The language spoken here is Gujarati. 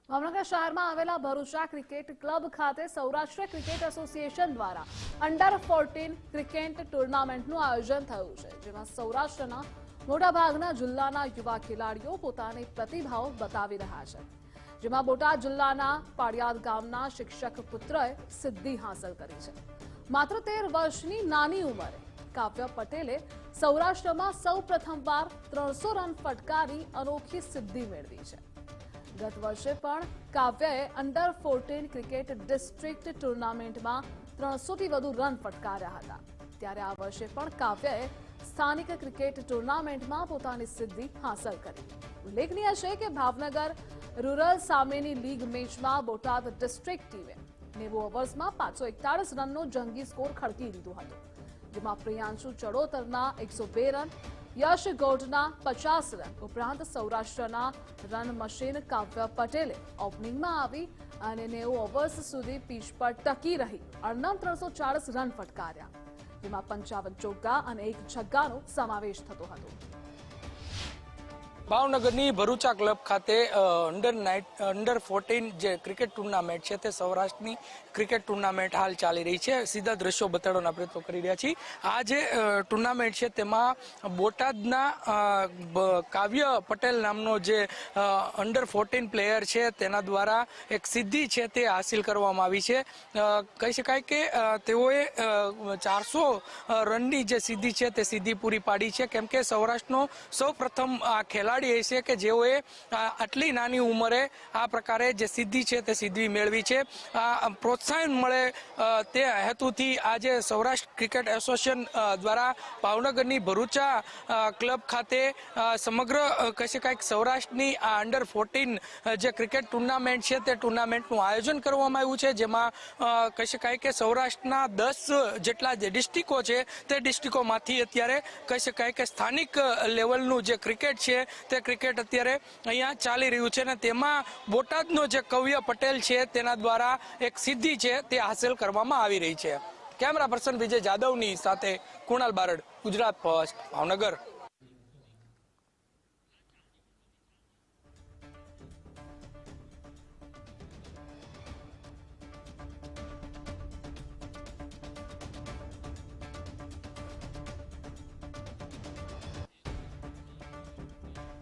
ભાવનગર શહેરમાં આવેલા ભરૂચા ક્રિકેટ ક્લબ ખાતે સૌરાષ્ટ્ર ક્રિકેટ એસોસિએશન દ્વારા અંડર 14 ક્રિકેટ ટુર્નામેન્ટનું આયોજન થયું છે, જેમાં સૌરાષ્ટ્રના મોટાભાગના જિલ્લાના યુવા ખેલાડીઓ પોતાની પ્રતિભાઓ બતાવી રહ્યા છે. જેમાં બોટાદ જિલ્લાના પાડિયાદ ગામના શિક્ષક પુત્રએ સિદ્ધિ હાંસલ કરી છે. માત્ર 13 વર્ષની નાની ઉંમરે કાવ્ય પટેલે સૌરાષ્ટ્રમાં સૌ પ્રથમવાર 300 રન ફટકારી અનોખી સિદ્ધિ મેળવી છે. ગત વર્ષે પણ કાવ્યએ અંડર 14 ક્રિકેટ ડિસ્ટ્રિક્ટ ટુર્નામેન્ટમાં 300થી વધુ રન ફટકાર્યા હતા. ત્યારે આ વર્ષે પણ કાવ્યએ સ્થાનિક ક્રિકેટ ટુર્નામેન્ટમાં પોતાની સિદ્ધિ હાંસલ કરી. ઉલ્લેખનીય છે કે ભાવનગર રૂરલ સામેની લીગ મેચમાં બોટાદ ડિસ્ટ્રિક્ટ ટીમે 90 ઓવર્સમાં 541 રનનો જંગી સ્કોર ખડકી દીધો હતો, જેમાં પ્રિયાંશુ ચડોતરના 102 રન, યશ ગોડના 50 રન ઉપરાંત સૌરાષ્ટ્રના રન મશીન કાવ્ય પટેલે ઓપનિંગમાં આવી અને 90 ઓવર્સ સુધી પીચ પર ટકી રહી અર્નમ 340 રન ફટકાર્યા, જેમાં 55 ચોગ્ગા અને 1 છગ્ગાનો સમાવેશ થતો હતો. ભાવનગરની ભરૂચા ક્લબ ખાતે અંડર 14 જે ક્રિકેટ ટુર્નામેન્ટ છે તે સૌરાષ્ટ્રની ક્રિકેટ ટુર્નામેન્ટ હાલ ચાલી રહી છે. સીધા દ્રશ્યો બતાડવાના પ્રયત્નો કરી રહ્યા છીએ. આ જે ટુર્નામેન્ટ છે તેમાં બોટાદના કાવ્ય પટેલ નામનો જે અંડર 14 પ્લેયર છે તેના દ્વારા એક સિદ્ધિ છે તે હાસિલ કરવામાં આવી છે. કહી શકાય કે તેઓએ 400 રનની જે સિદ્ધિ છે તે સિદ્ધિ પૂરી પાડી છે, કેમ કે સૌરાષ્ટ્રનો સૌ પ્રથમ આ ખેલાડી છે કે જેઓએ આટલી નાની ઉંમરે આ પ્રકારે જે સિદ્ધિ છે તે સિદ્ધિ મેળવી છે. પ્રોત્સાહન મળે તે હેતુથી આજે સૌરાષ્ટ્ર ક્રિકેટ એસોસિએશન દ્વારા ભાવનગરની ભરૂચા ક્લબ ખાતે સમગ્ર કહી શકાય કે સૌરાષ્ટ્રની આ અંડર 14 જે ક્રિકેટ ટુર્નામેન્ટ છે તે ટુર્નામેન્ટનું આયોજન કરવામાં આવ્યું છે, જેમાં કહી શકાય કે સૌરાષ્ટ્રના 10 જેટલા જે ડિસ્ટ્રિક્ટો છે તે ડિસ્ટ્રિક્ટોમાંથી અત્યારે કહી શકાય કે સ્થાનિક લેવલનું જે ક્રિકેટ છે તે ક્રિકેટ અત્યારે અહીંયા ચાલી રહ્યું છે અને તેમાં બોટાદનો જે કાવ્ય પટેલ છે તેના દ્વારા એક સિદ્ધિ છે તે હાંસલ કરવામાં આવી રહી છે. કેમેરા પર્સન વિજય જાદવની સાથે કુણાલ બારડ, ગુજરાત ફર્સ્ટ, ભાવનગર.